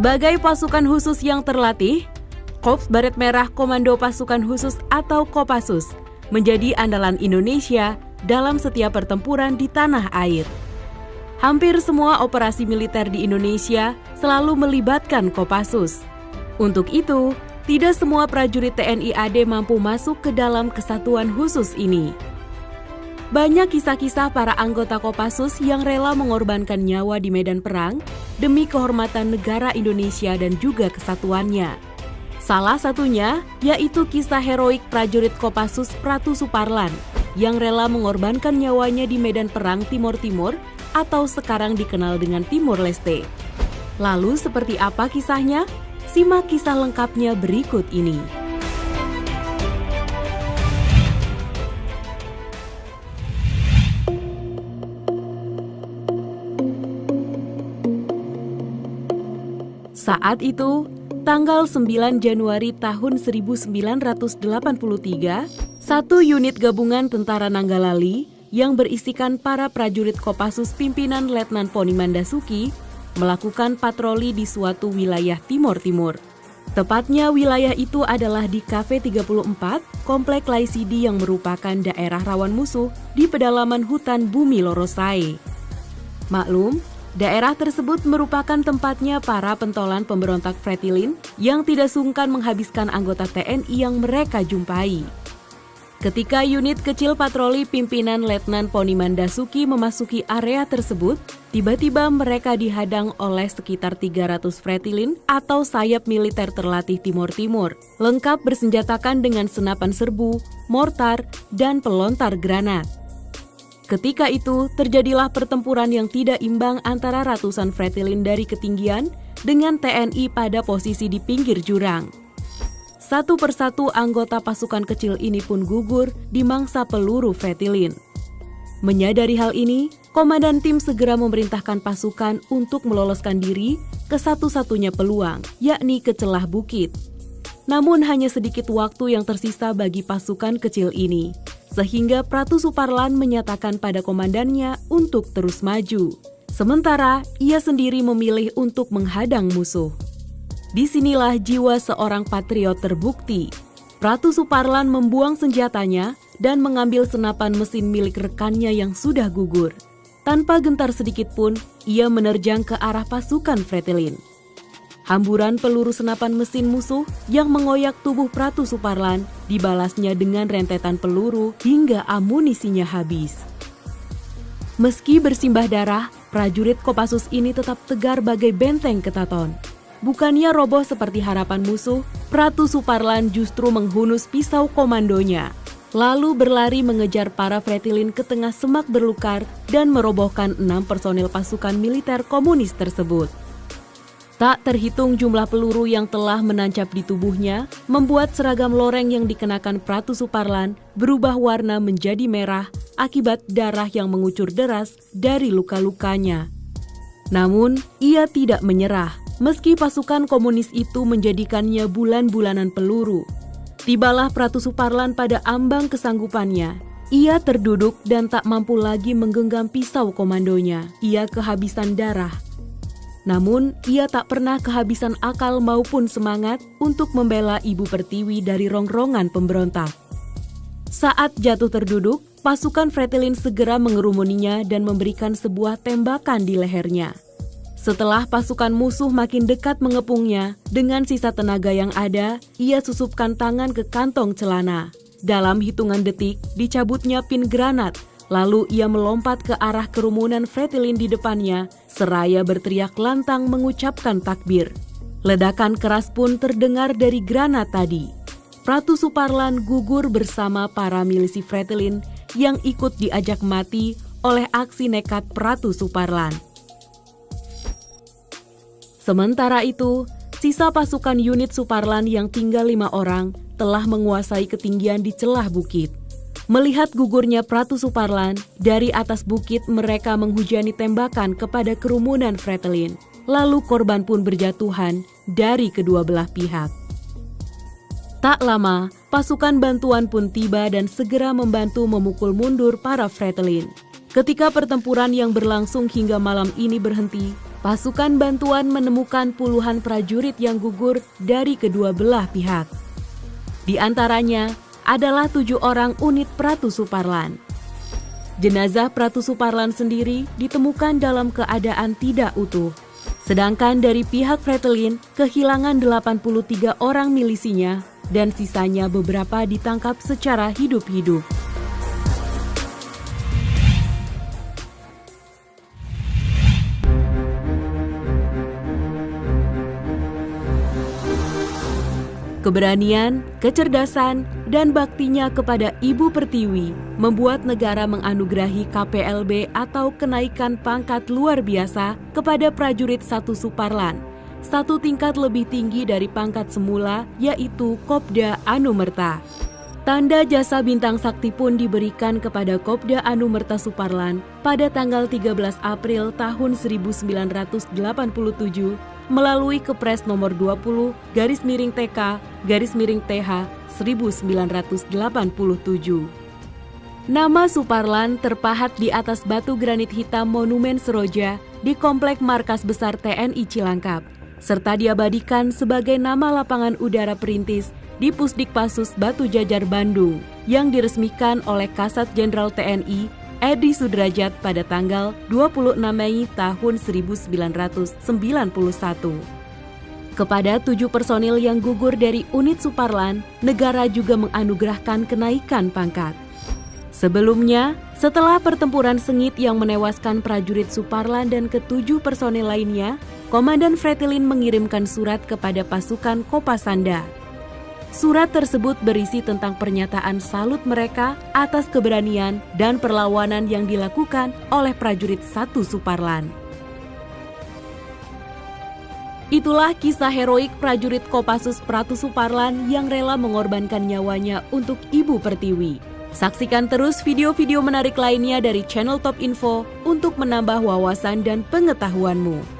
Sebagai pasukan khusus yang terlatih, Korps Baret Merah Komando Pasukan Khusus atau Kopassus menjadi andalan Indonesia dalam setiap pertempuran di tanah air. Hampir semua operasi militer di Indonesia selalu melibatkan Kopassus. Untuk itu, tidak semua prajurit TNI AD mampu masuk ke dalam kesatuan khusus ini. Banyak kisah-kisah para anggota Kopassus yang rela mengorbankan nyawa di medan perang demi kehormatan negara Indonesia dan juga kesatuannya. Salah satunya yaitu kisah heroik prajurit Kopassus Pratu Suparlan yang rela mengorbankan nyawanya di medan perang Timor Timur atau sekarang dikenal dengan Timor Leste. Lalu seperti apa kisahnya? Simak kisah lengkapnya berikut ini. Saat itu, tanggal 9 Januari tahun 1983, satu unit gabungan Tentara Nanggalali yang berisikan para prajurit Kopassus pimpinan Letnan Poni Mandasuki melakukan patroli di suatu wilayah Timor Timur. Tepatnya wilayah itu adalah di Cafe 34, Komplek Laisidi yang merupakan daerah rawan musuh di pedalaman hutan Bumi Lorosae. Maklum, daerah tersebut merupakan tempatnya para pentolan pemberontak Fretilin yang tidak sungkan menghabiskan anggota TNI yang mereka jumpai. Ketika unit kecil patroli pimpinan Letnan Poni Mandasuki memasuki area tersebut, tiba-tiba mereka dihadang oleh sekitar 300 Fretilin atau sayap militer terlatih Timor Timur, lengkap bersenjatakan dengan senapan serbu, mortar, dan pelontar granat. Ketika itu, terjadilah pertempuran yang tidak imbang antara ratusan Fretilin dari ketinggian dengan TNI pada posisi di pinggir jurang. Satu persatu anggota pasukan kecil ini pun gugur di mangsa peluru Fretilin. Menyadari hal ini, komandan tim segera memerintahkan pasukan untuk meloloskan diri ke satu-satunya peluang, yakni ke celah bukit. Namun hanya sedikit waktu yang tersisa bagi pasukan kecil ini, sehingga Pratu Suparlan menyatakan pada komandannya untuk terus maju. Sementara ia sendiri memilih untuk menghadang musuh. Disinilah jiwa seorang patriot terbukti. Pratu Suparlan membuang senjatanya dan mengambil senapan mesin milik rekannya yang sudah gugur. Tanpa gentar sedikit pun, ia menerjang ke arah pasukan Fretilin. Hamburan peluru senapan mesin musuh yang mengoyak tubuh Pratu Suparlan dibalasnya dengan rentetan peluru hingga amunisinya habis. Meski bersimbah darah, prajurit Kopassus ini tetap tegar bagai benteng ketaton. Bukannya roboh seperti harapan musuh, Pratu Suparlan justru menghunus pisau komandonya, lalu berlari mengejar para Fretilin ke tengah semak belukar dan merobohkan 6 personil pasukan militer komunis tersebut. Tak terhitung jumlah peluru yang telah menancap di tubuhnya, membuat seragam loreng yang dikenakan Pratu Suparlan berubah warna menjadi merah akibat darah yang mengucur deras dari luka-lukanya. Namun, ia tidak menyerah. Meski pasukan komunis itu menjadikannya bulan-bulanan peluru. Tibalah Pratu Suparlan pada ambang kesanggupannya. Ia terduduk dan tak mampu lagi menggenggam pisau komandonya. Ia kehabisan darah. Namun, ia tak pernah kehabisan akal maupun semangat untuk membela Ibu Pertiwi dari rongrongan pemberontak. Saat jatuh terduduk, pasukan Fretilin segera mengerumuninya dan memberikan sebuah tembakan di lehernya. Setelah pasukan musuh makin dekat mengepungnya, dengan sisa tenaga yang ada, ia susupkan tangan ke kantong celana. Dalam hitungan detik, dicabutnya pin granat, lalu ia melompat ke arah kerumunan Fretilin di depannya, seraya berteriak lantang mengucapkan takbir. Ledakan keras pun terdengar dari granat tadi. Pratu Suparlan gugur bersama para milisi Fretilin yang ikut diajak mati oleh aksi nekat Pratu Suparlan. Sementara itu, sisa pasukan unit Suparlan yang tinggal 5 orang telah menguasai ketinggian di celah bukit. Melihat gugurnya Pratu Suparlan, dari atas bukit mereka menghujani tembakan kepada kerumunan Fretilin. Lalu korban pun berjatuhan dari kedua belah pihak. Tak lama, pasukan bantuan pun tiba dan segera membantu memukul mundur para Fretilin. Ketika pertempuran yang berlangsung hingga malam ini berhenti, pasukan bantuan menemukan puluhan prajurit yang gugur dari kedua belah pihak. Di antaranya adalah 7 orang unit Pratu Suparlan. Jenazah Pratu Suparlan sendiri ditemukan dalam keadaan tidak utuh. Sedangkan dari pihak Fretilin kehilangan 83 orang milisinya dan sisanya beberapa ditangkap secara hidup-hidup. Keberanian, kecerdasan, dan baktinya kepada Ibu Pertiwi membuat negara menganugerahi KPLB atau kenaikan pangkat luar biasa kepada prajurit 1 Suparlan, 1 tingkat lebih tinggi dari pangkat semula, yaitu Kopda Anumerta. Tanda jasa bintang sakti pun diberikan kepada Kopda Anumerta Suparlan pada tanggal 13 April tahun 1987 melalui Kepres nomor 20/TK/TH 1987. Nama Suparlan terpahat di atas batu granit hitam Monumen Seroja di Komplek Markas Besar TNI Cilangkap, serta diabadikan sebagai nama lapangan udara perintis di Pusdikpasus Batu Jajar Bandung yang diresmikan oleh Kasat Jenderal TNI Edi Sudrajat pada tanggal 26 Mei tahun 1991. Kepada 7 personil yang gugur dari unit Suparlan, negara juga menganugerahkan kenaikan pangkat. Sebelumnya, setelah pertempuran sengit yang menewaskan prajurit Suparlan dan ke-7 personil lainnya, Komandan Fretilin mengirimkan surat kepada pasukan Kopasanda. Surat tersebut berisi tentang pernyataan salut mereka atas keberanian dan perlawanan yang dilakukan oleh prajurit 1 Suparlan. Itulah kisah heroik prajurit Kopassus Pratu Suparlan yang rela mengorbankan nyawanya untuk Ibu Pertiwi. Saksikan terus video-video menarik lainnya dari channel Top Info untuk menambah wawasan dan pengetahuanmu.